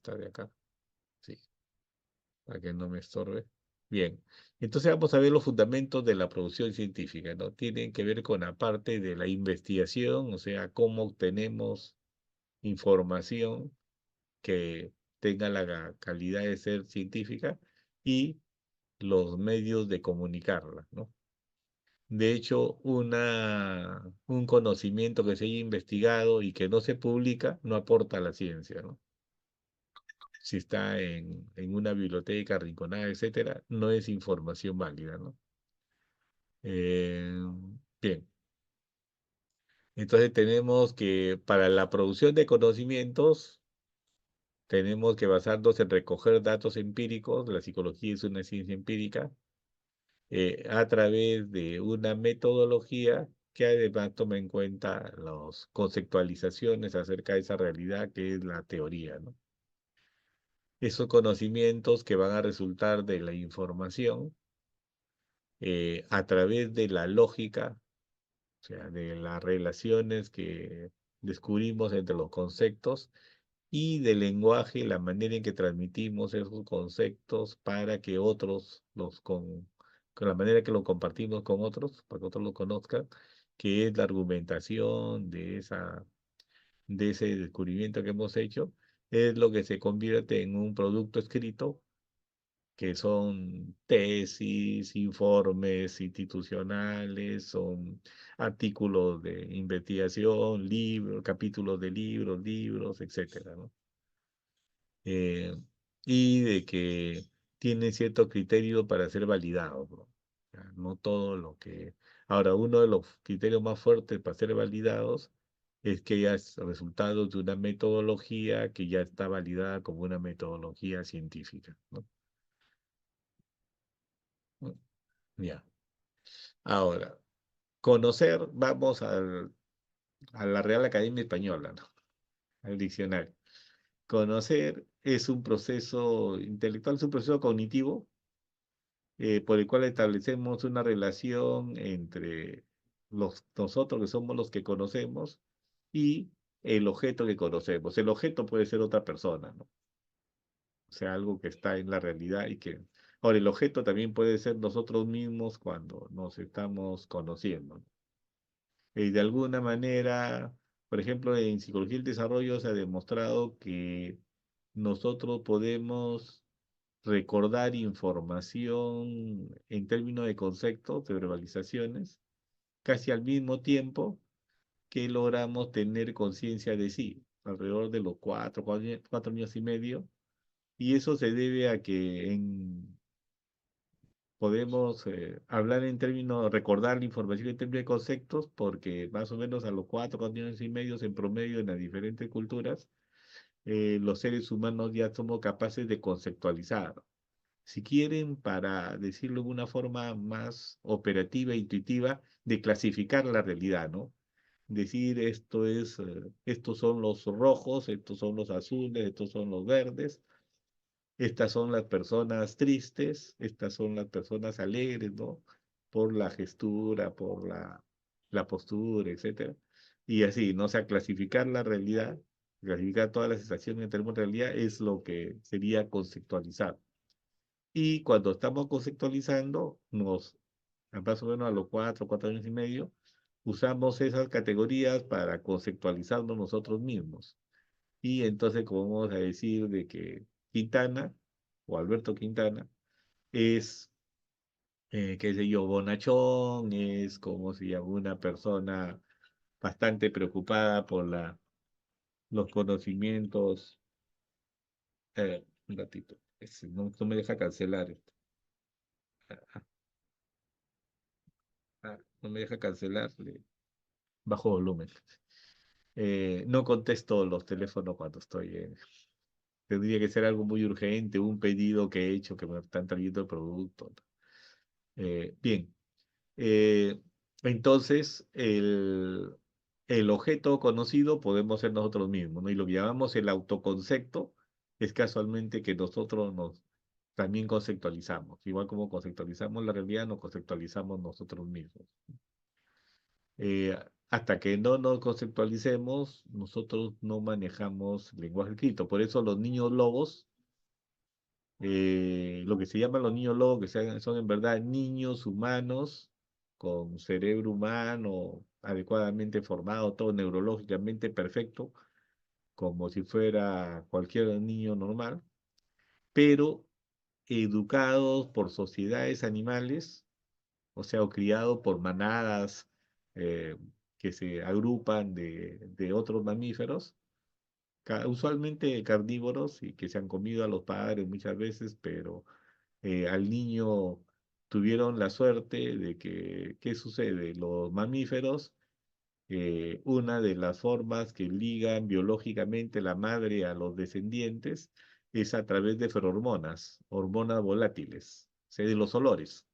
esta de acá. Sí, para que no me estorbe. Bien, entonces vamos a ver los fundamentos de la producción científica, ¿no? Tienen que ver con la parte de la investigación, o sea, cómo obtenemos información que tenga la calidad de ser científica y los medios de comunicarla, ¿no? De hecho, un conocimiento que se haya investigado y que no se publica no aporta a la ciencia, ¿no? Si está en una biblioteca arrinconada, etcétera, no es información válida, ¿no? Eh, bien, entonces tenemos que para la producción de conocimientos tenemos que basarnos en recoger datos empíricos, la psicología es una ciencia empírica, a través de una metodología que además toma en cuenta las conceptualizaciones acerca de esa realidad que es la teoría, ¿no? Esos conocimientos que van a resultar de la información a través de la lógica, o sea, de las relaciones que descubrimos entre los conceptos y del lenguaje, la manera en que transmitimos esos conceptos para que otros con la manera que lo compartimos con otros, para que otros lo conozcan, que es la argumentación de ese descubrimiento que hemos hecho, es lo que se convierte en un producto escrito, que son tesis, informes institucionales, son artículos de investigación, libros, capítulos de libros, etcétera, ¿no? eh, y de que tienen cierto criterio para ser validados, ¿no? O sea, no todo lo que... Ahora, uno de los criterios más fuertes para ser validados es que ya es resultado de una metodología que ya está validada como una metodología científica, ¿no? Mm, ya. Ahora, conocer, vamos a la Real Academia Española, ¿no? Al diccionario. Conocer es un proceso intelectual, es un proceso cognitivo por el cual establecemos una relación entre nosotros que somos los que conocemos y el objeto que conocemos. El objeto puede ser otra persona, ¿no? O sea, algo que está en la realidad y que... Ahora, el objeto también puede ser nosotros mismos cuando nos estamos conociendo, ¿no? Y de alguna manera, por ejemplo, en psicología del desarrollo se ha demostrado que nosotros podemos recordar información en términos de conceptos, de verbalizaciones, casi al mismo tiempo que logramos tener conciencia de sí, alrededor de los 4 años y medio, y eso se debe a que podemos hablar en términos, recordar la información en términos de conceptos, porque más o menos a los 4 años y medio en promedio en las diferentes culturas, los seres humanos ya somos capaces de conceptualizar. Si quieren, para decirlo de una forma más operativa e intuitiva, de clasificar la realidad, ¿no? Decir estos son los rojos, estos son los azules, estos son los verdes, estas son las personas tristes, estas son las personas alegres, ¿no? Por la gestura, por la postura, etcétera. Y así, ¿no? O sea, clasificar la realidad, clasificar todas las sensaciones en términos de realidad es lo que sería conceptualizar. Y cuando estamos conceptualizando, más o menos a los 4 años y medio, usamos esas categorías para conceptualizarnos nosotros mismos. Y entonces, como vamos a decir de que Quintana, o Alberto Quintana, es, qué sé yo, bonachón, es como si una persona bastante preocupada por los conocimientos. Un ratito, no me deja cancelar esto. No me deja cancelar, bajo volumen. No contesto los teléfonos cuando estoy tendría que ser algo muy urgente, un pedido que he hecho que me están trayendo el producto, ¿no? Bien, eh, entonces el objeto conocido podemos ser nosotros mismos, ¿no? Y lo que llamamos el autoconcepto es casualmente que nosotros nos también conceptualizamos. Igual como conceptualizamos la realidad, nos conceptualizamos nosotros mismos. hasta que no nos conceptualicemos, nosotros no manejamos lenguaje escrito. Por eso los niños lobos, lo que se llaman los niños lobos, son en verdad niños humanos con cerebro humano adecuadamente formado, todo neurológicamente perfecto, como si fuera cualquier niño normal, pero educados por sociedades animales, o sea, o criados por manadas eh, que se agrupan de otros mamíferos, usualmente carnívoros y que se han comido a los padres muchas veces, pero al niño tuvieron la suerte de que, ¿qué sucede? Los mamíferos, una de las formas que ligan biológicamente la madre a los descendientes es a través de feromonas, hormonas volátiles, o sea, de los olores.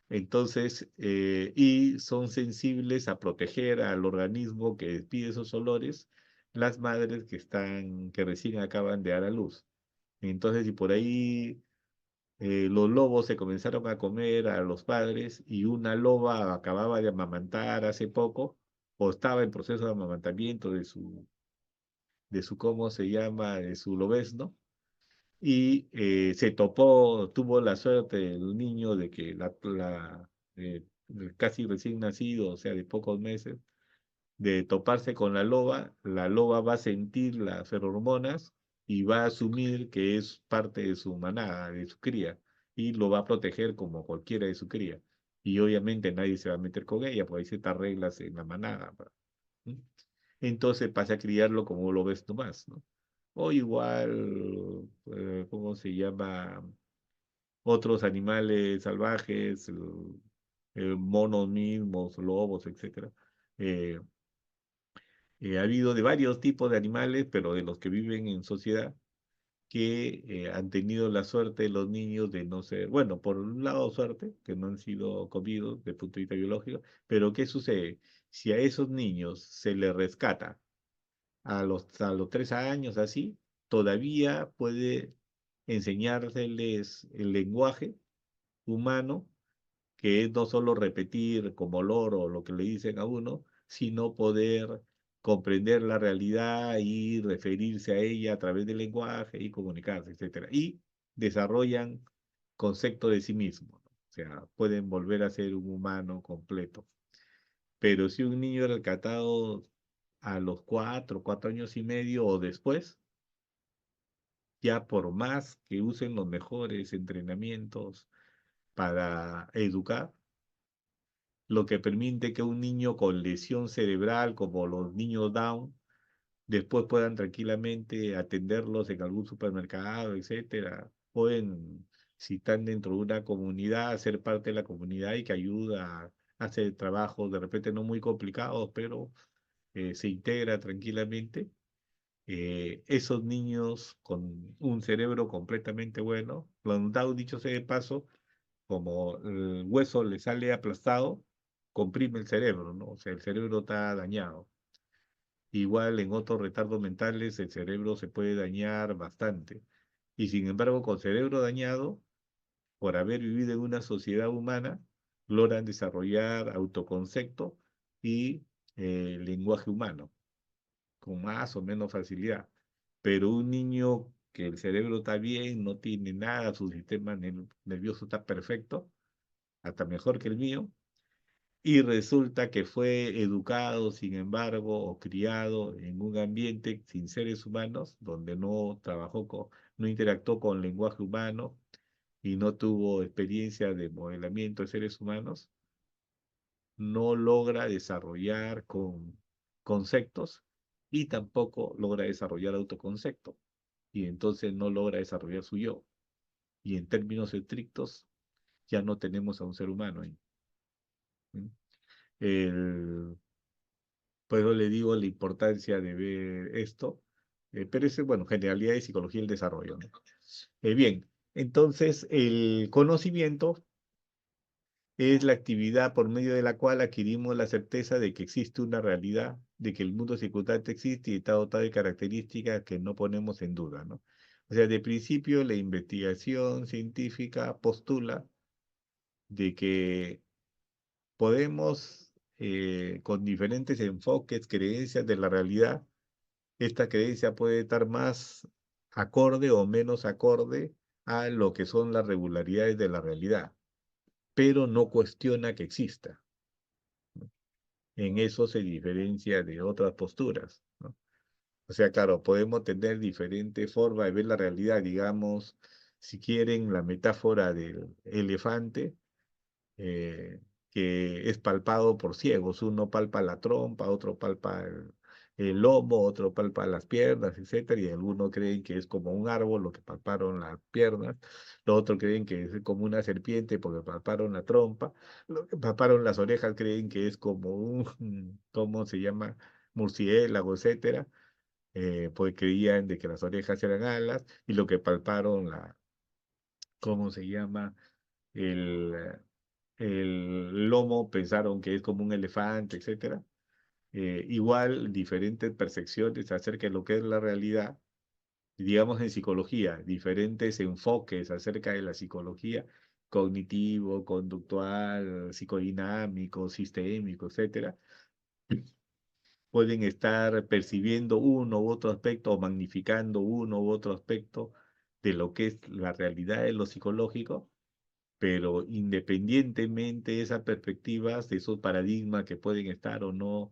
Entonces, y son sensibles a proteger al organismo que despide esos olores, las madres que recién acaban de dar a luz. Entonces, si por ahí los lobos se comenzaron a comer a los padres y una loba acababa de amamantar hace poco, o estaba en proceso de amamantamiento ¿cómo se llama?, de su lobezno, y tuvo la suerte el niño de que eh, casi recién nacido, o sea, de pocos meses, de toparse con la loba va a sentir las feromonas y va a asumir que es parte de su manada, de su cría, y lo va a proteger como cualquiera de su cría. Y obviamente nadie se va a meter con ella, porque hay ciertas reglas en la manada, ¿Mm? Entonces pasa a criarlo como lo ves nomás, ¿no? O igual, ¿cómo se llama? Otros animales salvajes, monos mismos, lobos, etcétera. Eh, ha habido de varios tipos de animales, pero de los que viven en sociedad, que han tenido la suerte los niños de no ser, bueno, por un lado suerte, que no han sido comidos desde el punto de vista biológico, pero ¿qué sucede? Si a esos niños se les rescata a los 3 años así, todavía puede enseñárseles el lenguaje humano, que es no solo repetir como loro lo que le dicen a uno, sino poder comprender la realidad y referirse a ella a través del lenguaje y comunicarse, etcétera. Y desarrollan concepto de sí mismo, ¿no? O sea, pueden volver a ser un humano completo. Pero si un niño es rescatado a los 4 años y medio o después, ya por más que usen los mejores entrenamientos para educar, lo que permite que un niño con lesión cerebral, como los niños Down, después puedan tranquilamente atenderlos en algún supermercado, etcétera. Pueden, si están dentro de una comunidad, ser parte de la comunidad y que ayuda a hacer trabajos de repente no muy complicados, pero se integra tranquilamente. Esos niños con un cerebro completamente bueno, los Down, dicho sea de paso, como el hueso le sale aplastado, comprime el cerebro, ¿no? O sea, el cerebro está dañado. Igual en otros retardos mentales el cerebro se puede dañar bastante. Y sin embargo, con cerebro dañado, por haber vivido en una sociedad humana, logran desarrollar autoconcepto y lenguaje humano, con más o menos facilidad. Pero un niño que el cerebro está bien, no tiene nada, su sistema nervioso está perfecto, hasta mejor que el mío, y resulta que fue educado, sin embargo, o criado en un ambiente sin seres humanos, donde no interactuó con lenguaje humano y no tuvo experiencia de modelamiento de seres humanos, no logra desarrollar con conceptos y tampoco logra desarrollar autoconcepto. Y entonces no logra desarrollar su yo. Y en términos estrictos, ya no tenemos a un ser humano ahí. ¿Sí? El, Por eso le digo la importancia de ver esto, pero es, bueno, generalidad de psicología del desarrollo, ¿no? Bien, entonces el conocimiento es la actividad por medio de la cual adquirimos la certeza de que existe una realidad, de que el mundo circundante existe y está dotado de características que no ponemos en duda, ¿no? O sea, de principio la investigación científica postula de que podemos con diferentes enfoques, creencias de la realidad, esta creencia puede estar más acorde o menos acorde a lo que son las regularidades de la realidad, pero no cuestiona que exista. En eso se diferencia de otras posturas, ¿no? O sea, claro, podemos tener diferentes formas de ver la realidad, digamos, si quieren, la metáfora del elefante, eh, que es palpado por ciegos. Uno palpa la trompa, otro palpa el lomo, otro palpa las piernas, etcétera, y algunos creen que es como un árbol, lo que palparon las piernas, los otros creen que es como una serpiente porque palparon la trompa, los que palparon las orejas creen que es como un, ¿cómo se llama? Murciélago, etcétera, pues creían de que las orejas eran alas, y lo que palparon ¿cómo se llama? El, el lomo pensaron que es como un elefante, etcétera. Igual, diferentes percepciones acerca de lo que es la realidad, digamos en psicología, diferentes enfoques acerca de la psicología, cognitivo, conductual, psicodinámico, sistémico, etcétera, pueden estar percibiendo uno u otro aspecto o magnificando uno u otro aspecto de lo que es la realidad de lo psicológico, pero independientemente de esas perspectivas, de esos paradigmas que pueden estar o no,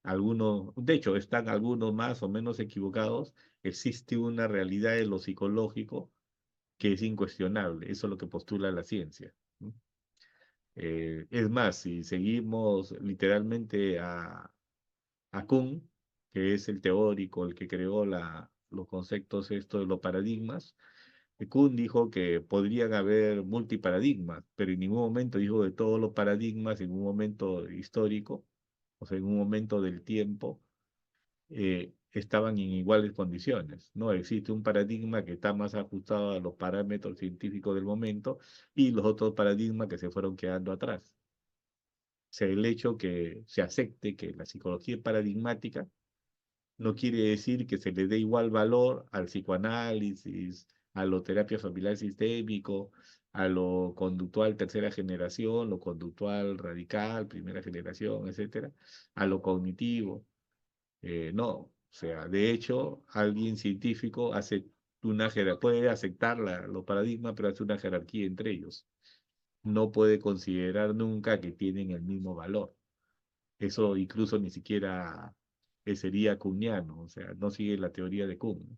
algunos, de hecho, están algunos más o menos equivocados, existe una realidad de lo psicológico que es incuestionable. Eso es lo que postula la ciencia, ¿no? Es más, si seguimos literalmente a Kuhn, que es el teórico, el que creó los conceptos estos de los paradigmas, Kuhn dijo que podrían haber multiparadigmas, pero en ningún momento dijo de todos los paradigmas en un momento histórico, o sea, en un momento del tiempo, estaban en iguales condiciones. No existe un paradigma que está más ajustado a los parámetros científicos del momento y los otros paradigmas que se fueron quedando atrás. O sea, el hecho que se acepte que la psicología es paradigmática no quiere decir que se le dé igual valor al psicoanálisis, a lo terapia familiar sistémico, a lo conductual tercera generación, lo conductual radical, primera generación, etcétera, a lo cognitivo. No, o sea, de hecho, alguien científico hace puede aceptar los paradigmas, pero hace una jerarquía entre ellos. No puede considerar nunca que tienen el mismo valor. Eso incluso ni siquiera sería Kuhniano, o sea, no sigue la teoría de Kuhn, ¿no?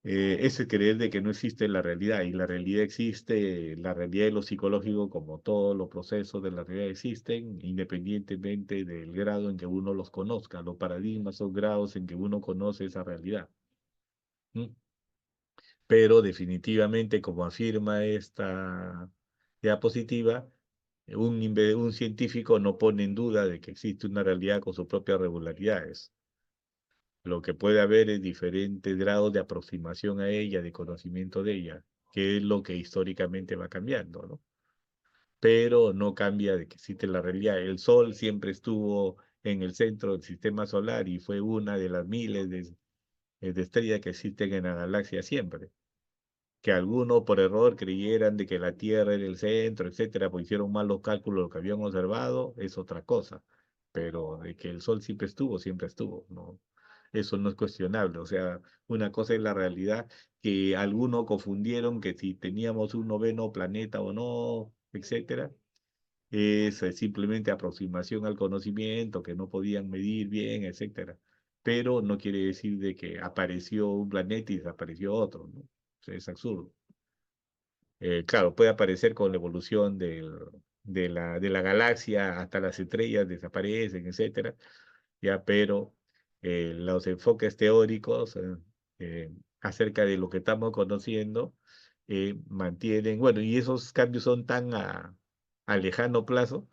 Eso es creer de que no existe la realidad, y la realidad existe, la realidad de lo psicológico, como todos los procesos de la realidad existen, independientemente del grado en que uno los conozca. Los paradigmas son grados en que uno conoce esa realidad. ¿Mm? Pero definitivamente, como afirma esta diapositiva, un científico no pone en duda de que existe una realidad con sus propias regularidades. Lo que puede haber es diferentes grados de aproximación a ella, de conocimiento de ella, que es lo que históricamente va cambiando, ¿no? Pero no cambia de que existe la realidad. El Sol siempre estuvo en el centro del sistema solar y fue una de las miles de estrellas que existen en la galaxia siempre. Que algunos por error creyeran de que la Tierra era el centro, etcétera, pues hicieron mal los cálculos, lo que habían observado, es otra cosa. Pero de que el Sol siempre estuvo, ¿no? Eso no es cuestionable. O sea, una cosa es la realidad, que algunos confundieron que si teníamos un noveno planeta o no, etcétera. Es simplemente aproximación al conocimiento que no podían medir bien, etcétera. Pero no quiere decir de que apareció un planeta y desapareció otro, ¿no? O sea, es absurdo. Claro, puede aparecer con la evolución de la galaxia, hasta las estrellas desaparecen, etcétera, ya, pero los enfoques teóricos acerca de lo que estamos conociendo mantienen, bueno, y esos cambios son tan a lejano plazo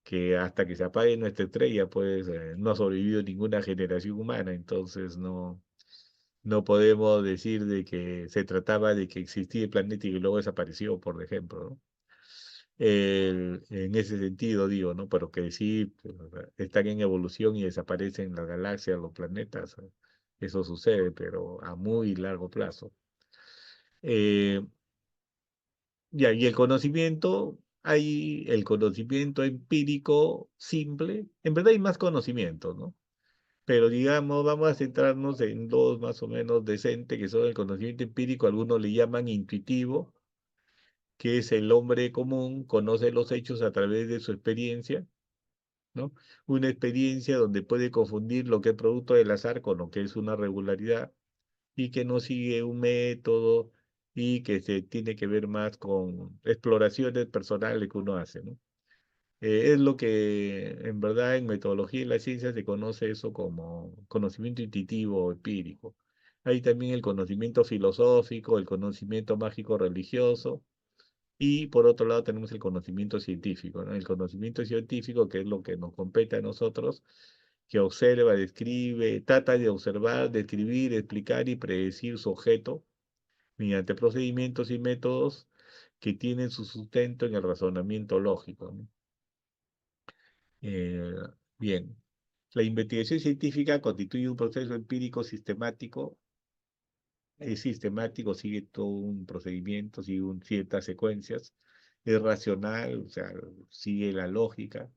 que hasta que se apague nuestra estrella, pues no ha sobrevivido ninguna generación humana, entonces no podemos decir de que se trataba de que existía el planeta y que luego desapareció, por ejemplo, ¿no? En ese sentido digo, ¿no? Pero que sí pues, están en evolución y desaparecen las galaxias, los planetas, eso sucede, pero a muy largo plazo. Eh, y el conocimiento hay el conocimiento empírico simple, en verdad hay más conocimiento, ¿no? Pero digamos, vamos a centrarnos en dos más o menos decentes, que son el conocimiento empírico, algunos le llaman intuitivo, que es el hombre común, conoce los hechos a través de su experiencia, ¿no? Una experiencia donde puede confundir lo que es producto del azar con lo que es una regularidad y que no sigue un método y que se tiene que ver más con exploraciones personales que uno hace, ¿no? Es lo que en verdad en metodología y la ciencia se conoce eso como conocimiento intuitivo o empírico. Hay también el conocimiento filosófico, el conocimiento mágico religioso y por otro lado tenemos el conocimiento científico, ¿no? El conocimiento científico, que es lo que nos compete a nosotros, que observa, describe, trata de observar, describir, explicar y predecir su objeto mediante procedimientos y métodos que tienen su sustento en el razonamiento lógico, ¿no? Eh, bien, la investigación científica constituye un proceso empírico sistemático, es sistemático, sigue todo un procedimiento, sigue ciertas secuencias, es racional, o sea, sigue la lógica,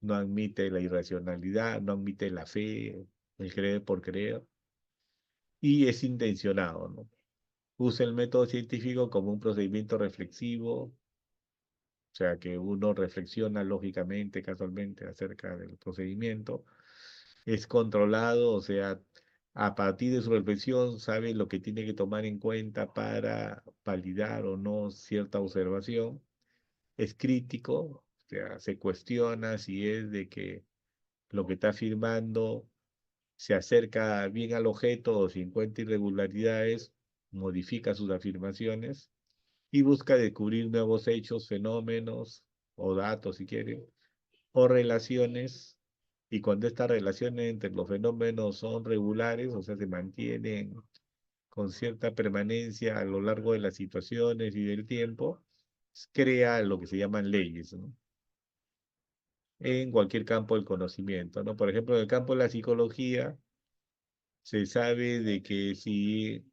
no admite la irracionalidad, no admite la fe, el creer por creer, y es intencionado, ¿no? Usa el método científico como un procedimiento reflexivo, o sea, que uno reflexiona lógicamente, casualmente, acerca del procedimiento. Es controlado, o sea, a partir de su reflexión sabe lo que tiene que tomar en cuenta para validar o no cierta observación. Es crítico, o sea, se cuestiona si es de que lo que está afirmando se acerca bien al objeto o si encuentra irregularidades, modifica sus afirmaciones y busca descubrir nuevos hechos, fenómenos o datos, si quiere, o relaciones, y cuando estas relaciones entre los fenómenos son regulares, o sea, se mantienen con cierta permanencia a lo largo de las situaciones y del tiempo, crea lo que se llaman leyes, ¿no? En cualquier campo del conocimiento, ¿no? Por ejemplo, en el campo de la psicología, se sabe de que si...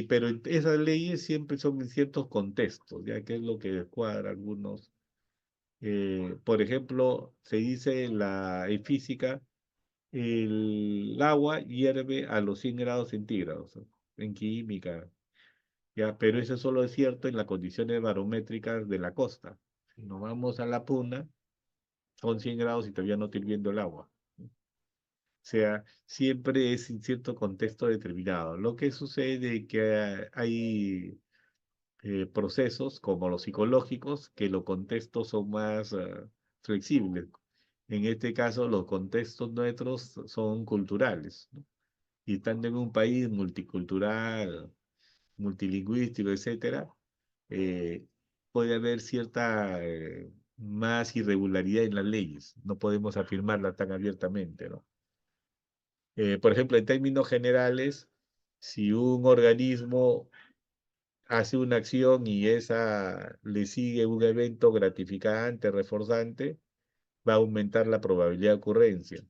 pero esas leyes siempre son en ciertos contextos, ya que es lo que descuadra algunos. Por ejemplo, se dice en física, el agua hierve a los 100 grados centígrados, ¿no? En química, ya, pero eso solo es cierto en las condiciones barométricas de la costa. Si nos vamos a la puna, son 100 grados y todavía no está hirviendo el agua. O sea, siempre es en cierto contexto determinado. Lo que sucede es que hay procesos como los psicológicos, que los contextos son más flexibles. En este caso, los contextos nuestros son culturales, ¿no? Y estando en un país multicultural, multilingüístico, etcétera, eh, puede haber cierta más irregularidad en las leyes. No podemos afirmarla tan abiertamente, ¿no? Por ejemplo, en términos generales, si un organismo hace una acción y esa le sigue un evento gratificante, reforzante, va a aumentar la probabilidad de ocurrencia.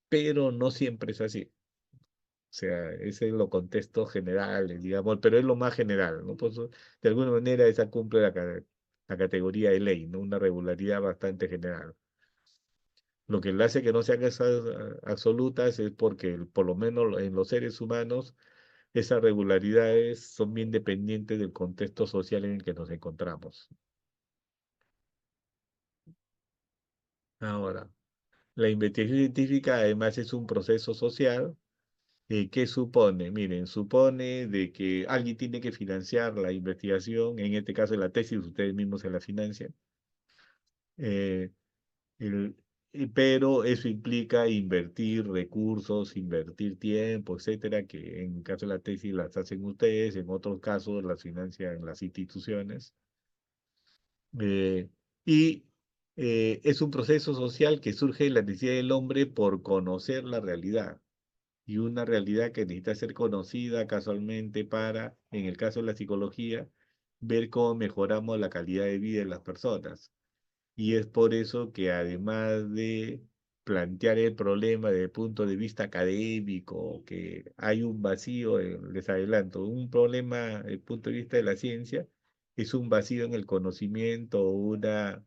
Pero no siempre es así. O sea, ese es lo contexto general, digamos, pero es lo más general, ¿no? Pues, de alguna manera esa cumple la categoría de ley, ¿no? Una regularidad bastante general. Lo que le hace que no sean esas absolutas es porque, por lo menos en los seres humanos, esas regularidades son bien dependientes del contexto social en el que nos encontramos. Ahora, la investigación científica además es un proceso social que supone, miren, supone de que alguien tiene que financiar la investigación, en este caso la tesis, ustedes mismos se la financian, eh, el- pero eso implica invertir recursos, invertir tiempo, etcétera, que en el caso de la tesis las hacen ustedes, en otros casos las financian las instituciones. Eh, y es un proceso social que surge de la necesidad del hombre por conocer la realidad y una realidad que necesita ser conocida casualmente para, en el caso de la psicología, ver cómo mejoramos la calidad de vida de las personas. Y es por eso que además de plantear el problema desde el punto de vista académico, que hay un vacío, les adelanto, un problema desde el punto de vista de la ciencia, es un vacío en el conocimiento o una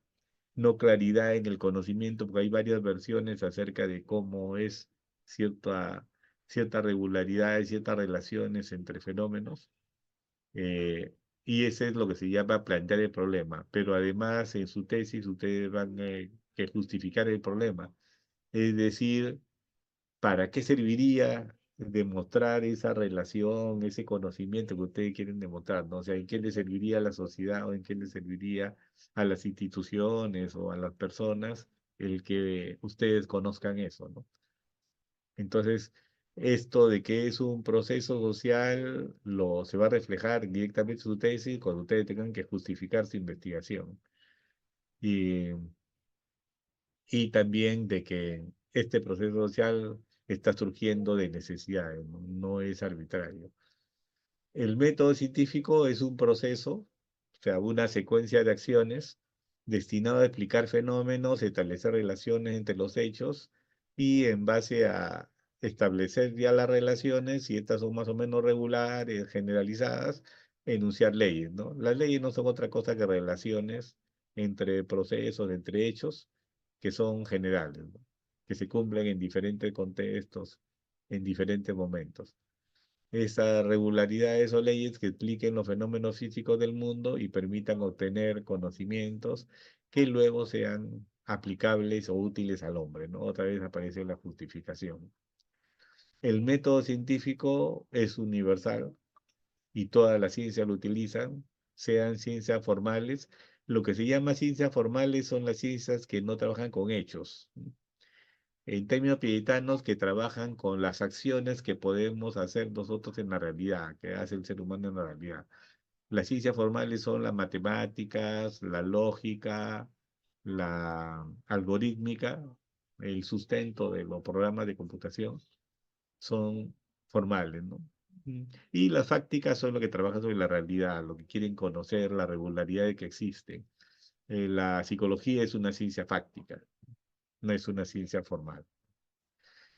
no claridad en el conocimiento, porque hay varias versiones acerca de cómo es cierta regularidad y ciertas relaciones entre fenómenos. eh, y ese es lo que se llama plantear el problema. Pero además, en su tesis, ustedes van que justificar el problema. Es decir, ¿para qué serviría demostrar esa relación, ese conocimiento que ustedes quieren demostrar, ¿no? O sea, ¿en qué le serviría a la sociedad o en qué le serviría a las instituciones o a las personas el que ustedes conozcan eso, ¿no? Entonces, esto de que es un proceso social se va a reflejar directamente en su tesis cuando ustedes tengan que justificar su investigación. Y, y también de que este proceso social está surgiendo de necesidades, no, no es arbitrario. El método científico es un proceso, o sea, una secuencia de acciones destinado a explicar fenómenos, establecer relaciones entre los hechos y en base a establecer ya las relaciones, si estas son más o menos regulares, generalizadas, enunciar leyes, ¿no? Las leyes no son otra cosa que relaciones entre procesos, entre hechos, que son generales, ¿no? Que se cumplen en diferentes contextos, en diferentes momentos. Esas regularidades o leyes que expliquen los fenómenos físicos del mundo y permitan obtener conocimientos que luego sean aplicables o útiles al hombre, ¿no? Otra vez aparece la justificación. El método científico es universal y todas las ciencias lo utilizan, sean ciencias formales. Lo que se llama ciencias formales son las ciencias que no trabajan con hechos, en términos pietanos, que trabajan con las acciones que podemos hacer nosotros en la realidad, que hace el ser humano en la realidad. Las ciencias formales son las matemáticas, la lógica, la algorítmica, el sustento de los programas de computación, son formales, ¿no? Y las fácticas son lo que trabajan sobre la realidad, lo que quieren conocer, la regularidad de que existe. La psicología es una ciencia fáctica, no es una ciencia formal.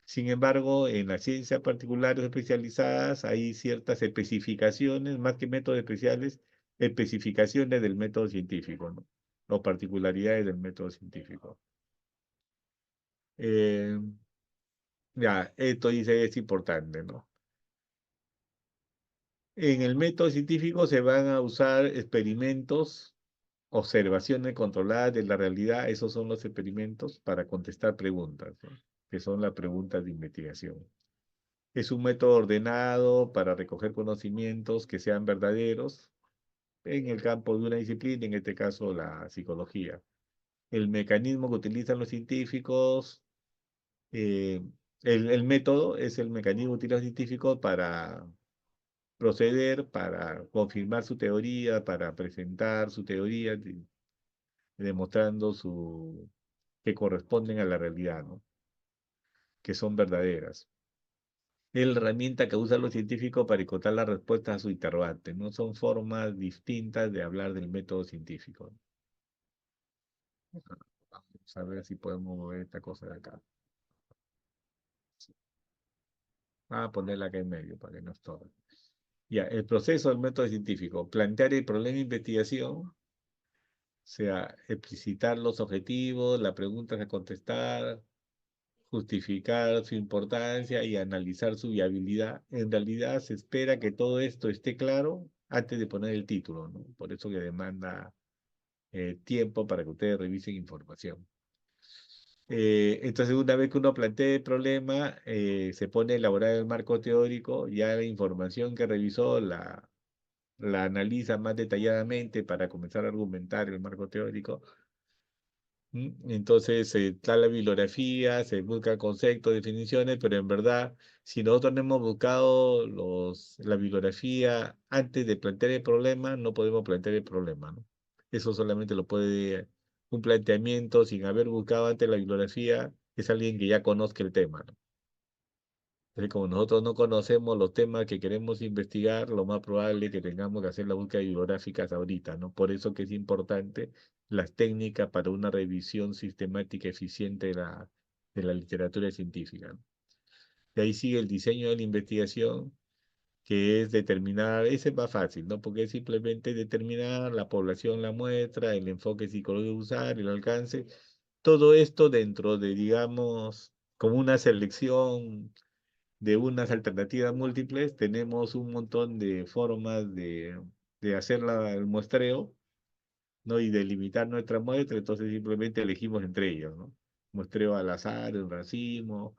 Sin embargo, en las ciencias particulares especializadas hay ciertas especificaciones, más que métodos especiales, especificaciones del método científico, ¿no? O particularidades del método científico. Eh, ya, esto dice es importante, ¿no? En el método científico se van a usar experimentos, observaciones controladas de la realidad, esos son los experimentos para contestar preguntas, ¿no? Que son las preguntas de investigación. Es un método ordenado para recoger conocimientos que sean verdaderos en el campo de una disciplina, en este caso la psicología. El mecanismo que utilizan los científicos, eh, el método es el mecanismo que utilizan los científicos para proceder, para confirmar su teoría, para presentar su teoría, demostrando que corresponden a la realidad, ¿no? Que son verdaderas. Es la herramienta que usan los científicos para encontrar las respuestas a su interrogante. No son formas distintas de hablar del método científico. Vamos a ver si podemos mover esta cosa de acá. Vamos a ponerla acá en medio para que no estorbe. Ya, el proceso del método científico. Plantear el problema de investigación, o sea, explicitar los objetivos, las preguntas a contestar, justificar su importancia y analizar su viabilidad. En realidad se espera que todo esto esté claro antes de poner el título, ¿no? Por eso que demanda tiempo para que ustedes revisen información. Entonces, una vez que uno plantea el problema, se pone a elaborar el marco teórico, ya la información que revisó la analiza más detalladamente para comenzar a argumentar el marco teórico. Entonces se da la bibliografía, se busca conceptos, definiciones, pero en verdad, si nosotros no hemos buscado la bibliografía antes de plantear el problema, no podemos plantear el problema, ¿no? Eso solamente lo puede, un planteamiento sin haber buscado antes la bibliografía, es alguien que ya conozca el tema, ¿no? Entonces, como nosotros no conocemos los temas que queremos investigar, lo más probable es que tengamos que hacer las búsquedas bibliográficas ahorita, ¿no? Por eso que es importante las técnicas para una revisión sistemática eficiente de la literatura científica, ¿no? De ahí sigue el diseño de la investigación, que es determinar, ese es más fácil, ¿no? Porque es simplemente determinar la población, la muestra, el enfoque psicológico a usar, el alcance, todo esto dentro de, digamos, como una selección de unas alternativas múltiples, tenemos un montón de formas de hacer el muestreo, ¿no? Y delimitar nuestra muestra, entonces simplemente elegimos entre ellos, ¿no? Muestreo al azar, un racimo,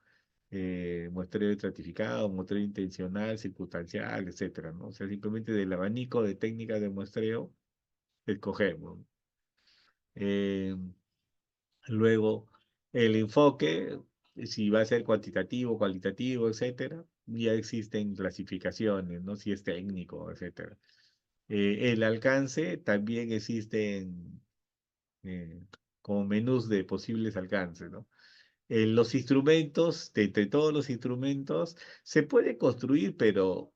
muestreo estratificado, muestreo intencional, circunstancial, etcétera, ¿no? O sea, simplemente del abanico de técnicas de muestreo escogemos. Eh, Luego, el enfoque, si va a ser cuantitativo, cualitativo, etcétera, ya existen clasificaciones, ¿no? Si es técnico, etcétera. El alcance también existen eh, como menús de posibles alcances, ¿no? Los instrumentos, de entre todos los instrumentos, se puede construir, pero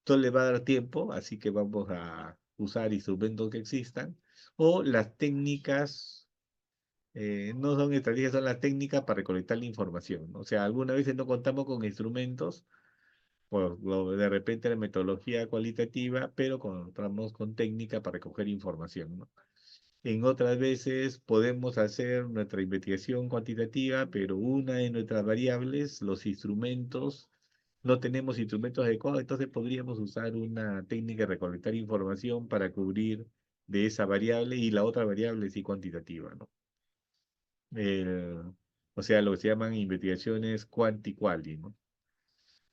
no le va a dar tiempo, así que vamos a usar instrumentos que existan, o las técnicas, no son estrategias, son las técnicas para recolectar la información, ¿no? O sea, algunas veces no contamos con instrumentos, de repente la metodología cualitativa, pero contamos con técnica para recoger información, ¿no? En otras veces podemos hacer nuestra investigación cuantitativa, pero una de nuestras variables, los instrumentos, no tenemos instrumentos adecuados, entonces podríamos usar una técnica de recolectar información para cubrir de esa variable y la otra variable sí cuantitativa, ¿no? O sea, lo que se llaman investigaciones quanti-quali, ¿no?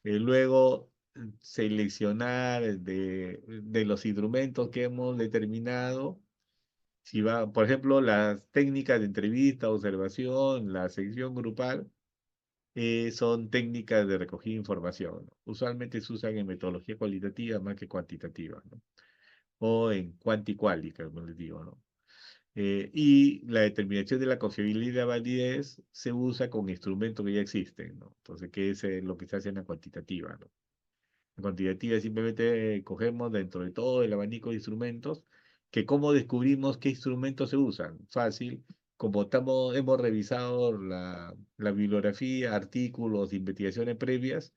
Luego, seleccionar de los instrumentos que hemos determinado. Si va, por ejemplo, las técnicas de entrevista, observación, la sección grupal, son técnicas de recogida de información, ¿no? Usualmente se usan en metodología cualitativa más que cuantitativa, ¿no? O en cuanti-quali, como les digo, ¿no? Y la determinación de la confiabilidad y la validez se usa con instrumentos que ya existen, ¿no? Entonces, ¿qué es lo que se hace en la cuantitativa, ¿no? En cuantitativa simplemente cogemos dentro de todo el abanico de instrumentos que cómo descubrimos qué instrumentos se usan. Fácil, como hemos revisado la bibliografía, artículos, investigaciones previas,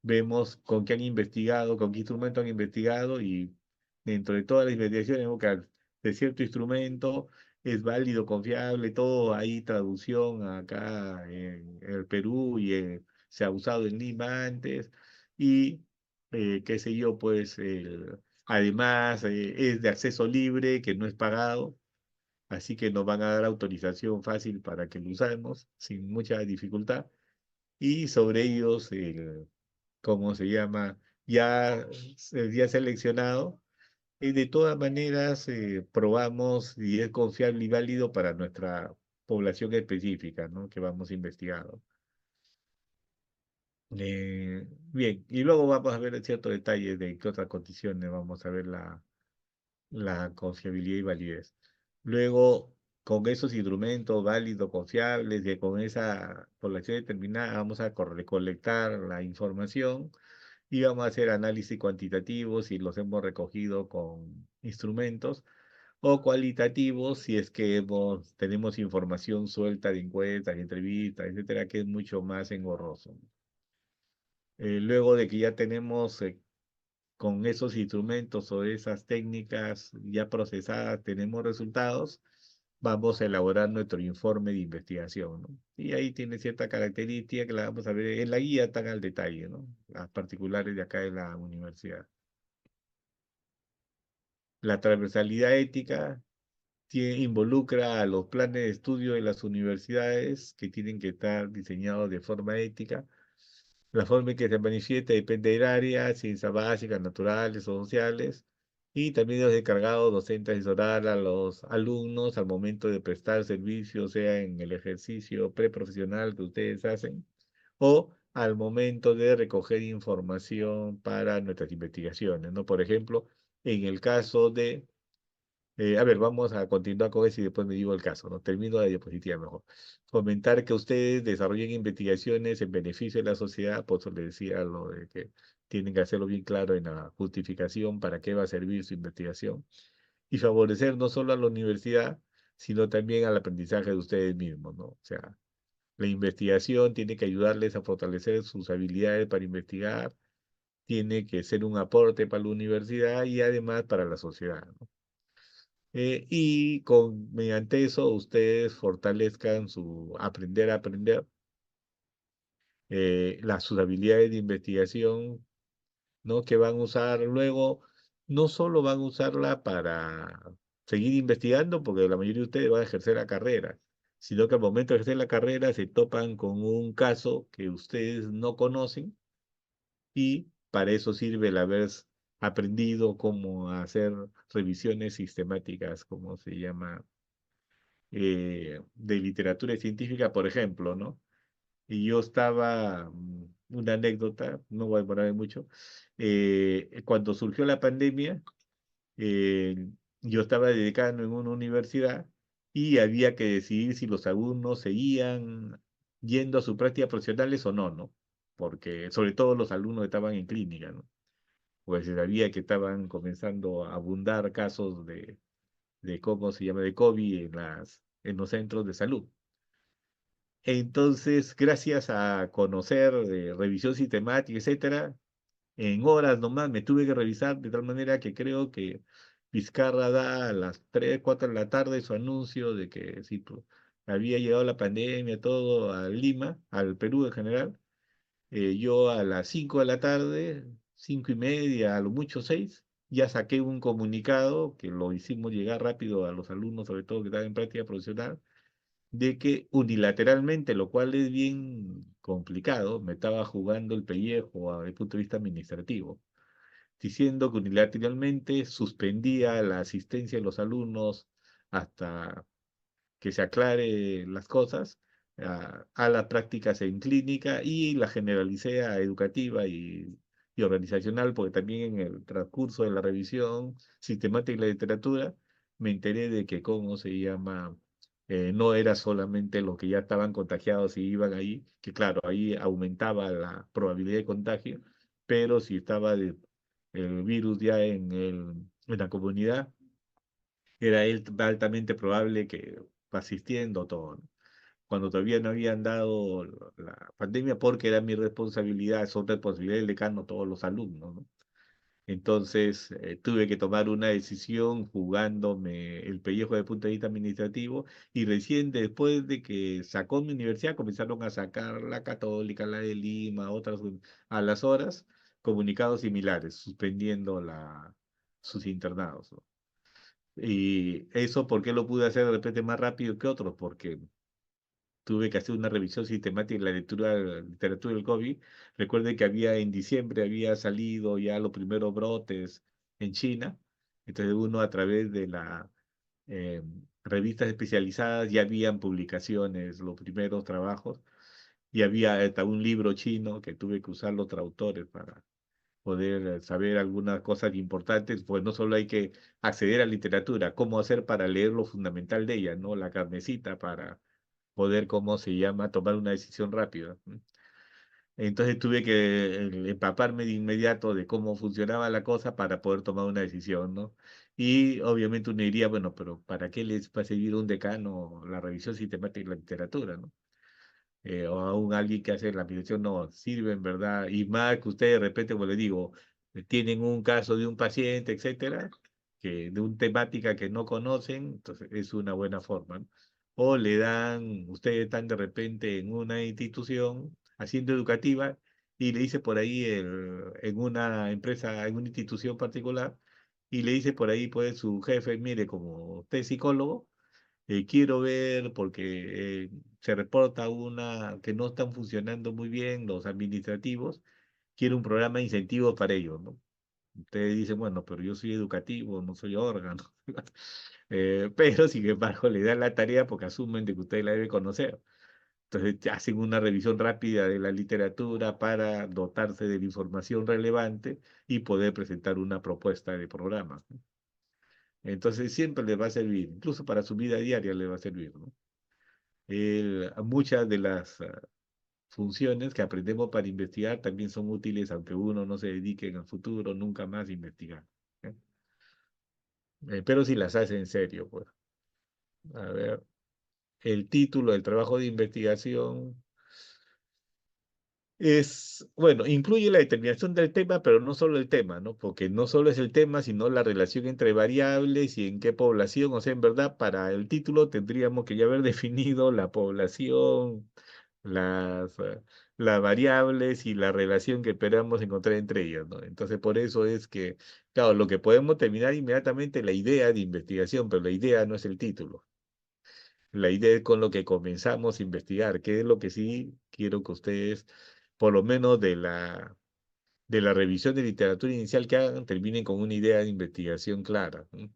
vemos con qué han investigado, con qué instrumento han investigado y dentro de todas las investigaciones vemos que de cierto instrumento es válido, confiable, todo hay traducción acá en el Perú y se ha usado en Lima antes y qué sé yo, pues además es de acceso libre, que no es pagado, así que nos van a dar autorización fácil para que lo usemos sin mucha dificultad y sobre ellos ¿cómo se llama? Ya seleccionado. Y de todas maneras, probamos si es confiable y válido para nuestra población específica, ¿no? Que vamos investigando. Bien, y luego vamos a ver ciertos detalles de qué otras condiciones vamos a ver la confiabilidad y validez. Luego, con esos instrumentos válidos, confiables, y con esa población determinada, vamos a recolectar la información y vamos a hacer análisis cuantitativos si los hemos recogido con instrumentos o cualitativos si es que tenemos información suelta de encuestas, entrevistas, etcétera, que es mucho más engorroso. Luego de que ya tenemos con esos instrumentos o esas técnicas ya procesadas, tenemos resultados, vamos a elaborar nuestro informe de investigación, ¿no? Y ahí tiene cierta característica que la vamos a ver en la guía tan al detalle, ¿no? Las particulares de acá de la universidad. La transversalidad ética involucra a los planes de estudio de las universidades que tienen que estar diseñados de forma ética. La forma en que se manifiesta depende del área, ciencias básicas, naturales o sociales, y también los encargados docentes asesorar a los alumnos al momento de prestar servicios, sea en el ejercicio preprofesional que ustedes hacen, o al momento de recoger información para nuestras investigaciones, ¿no? Por ejemplo, en el caso de a ver, vamos a continuar con eso y después me digo el caso, ¿no? Termino la diapositiva mejor. Comentar que ustedes desarrollen investigaciones en beneficio de la sociedad, por eso les decía lo de que tienen que hacerlo bien claro en la justificación para qué va a servir su investigación y favorecer no solo a la universidad, sino también al aprendizaje de ustedes mismos, ¿no? O sea, la investigación tiene que ayudarles a fortalecer sus habilidades para investigar tiene que ser un aporte para la universidad y además para la sociedad, ¿no? Mediante eso ustedes fortalezcan su aprender a aprender, sus habilidades de investigación, ¿no? Que van a usar luego, no solo van a usarla para seguir investigando, porque la mayoría de ustedes van a ejercer la carrera, sino que al momento de ejercer la carrera se topan con un caso que ustedes no conocen y para eso sirve el haber aprendido cómo hacer revisiones sistemáticas, como se llama, de literatura científica, por ejemplo, ¿no? Y yo estaba, una anécdota, no voy a demorar mucho, cuando surgió la pandemia, eh, yo estaba dedicado en una universidad y había que decidir si los alumnos seguían yendo a sus prácticas profesionales o no, ¿no? Porque sobre todo los alumnos que estaban en clínica, ¿no? Pues se sabía que estaban comenzando a abundar casos de ¿cómo se llama?, de COVID en los centros de salud. Entonces, gracias a conocer revisión sistemática, etcétera, en horas nomás me tuve que revisar de tal manera que creo que Vizcarra da a las 3 4 de la tarde su anuncio de que sí, pues, había llegado la pandemia, todo a Lima, al Perú en general. Yo a las 5 de la tarde, 5:30, a lo mucho 6, ya saqué un comunicado que lo hicimos llegar rápido a los alumnos, sobre todo que estaban en práctica profesional, de que unilateralmente, lo cual es bien complicado, me estaba jugando el pellejo desde el punto de vista administrativo, diciendo que unilateralmente suspendía la asistencia de los alumnos hasta que se aclare las cosas, a las prácticas en clínica y la generalicé a educativa y organizacional, porque también en el transcurso de la revisión sistemática de la literatura me enteré de que, ¿cómo se llama? No era solamente los que ya estaban contagiados y iban ahí, que claro, ahí aumentaba la probabilidad de contagio, pero si estaba el virus ya en la comunidad, era altamente probable que asistiendo todo, ¿no? Cuando todavía no habían dado la pandemia, porque era mi responsabilidad, son responsabilidad del decano, todos los alumnos, ¿no? Entonces, tuve que tomar una decisión jugándome el pellejo desde el punto de vista administrativo y recién después de que sacó mi universidad comenzaron a sacar la Católica, la de Lima, otras a las horas, comunicados similares, suspendiendo sus internados, ¿no? Y eso, ¿por qué lo pude hacer de repente más rápido que otros? Porque tuve que hacer una revisión sistemática de la literatura del COVID. Recuerden que en diciembre había salido ya los primeros brotes en China. Entonces uno a través de las revistas especializadas ya habían publicaciones, los primeros trabajos, y había hasta un libro chino que tuve que usar los traductores para poder saber algunas cosas importantes, pues no solo hay que acceder a literatura, cómo hacer para leer lo fundamental de ella, ¿no? La carnecita para poder, ¿cómo se llama?, tomar una decisión rápida, ¿no? Entonces tuve que empaparme de inmediato de cómo funcionaba la cosa para poder tomar una decisión, ¿no? Y obviamente uno diría, bueno, pero ¿para qué les va a servir un decano la revisión sistemática de la literatura, ¿no? O aún alguien que hace la aplicación no sirve en verdad, y más que ustedes de repente, como les digo, tienen un caso de un paciente, etcétera, que de una temática que no conocen, entonces es una buena forma, ¿no? O ustedes están de repente en una institución haciendo educativa y le dice por ahí en una empresa, en una institución particular, y le dice por ahí pues su jefe, mire, como usted es psicólogo, quiero ver porque se reporta que no están funcionando muy bien los administrativos, quiero un programa de incentivos para ellos, ¿no? Ustedes dicen, bueno, pero yo soy educativo, no soy órgano. Pero sin embargo le dan la tarea porque asumen de que usted la debe conocer. Entonces hacen una revisión rápida de la literatura para dotarse de la información relevante y poder presentar una propuesta de programa, ¿no? Entonces siempre les va a servir, incluso para su vida diaria les va a servir, ¿no? Muchas de las funciones que aprendemos para investigar también son útiles, aunque uno no se dedique en el futuro nunca más a investigar, ¿eh? Pero si las hace en serio, pues. A ver, el título del trabajo de investigación Bueno, incluye la determinación del tema, pero no solo el tema, ¿no? Porque no solo es el tema, sino la relación entre variables y en qué población. O sea, en verdad, para el título tendríamos que ya haber definido la población, las variables y la relación que esperamos encontrar entre ellas, ¿no? Entonces, por eso es que, claro, lo que podemos terminar inmediatamente es la idea de investigación, pero la idea no es el título. La idea es con lo que comenzamos a investigar, que es lo que sí quiero que ustedes, por lo menos de la revisión de literatura inicial que hagan, terminen con una idea de investigación clara, ¿no?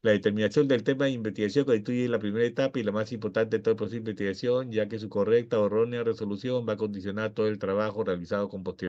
La determinación del tema de investigación constituye la primera etapa y la más importante de todo el proceso de investigación, ya que su correcta o errónea resolución va a condicionar todo el trabajo realizado con posterioridad.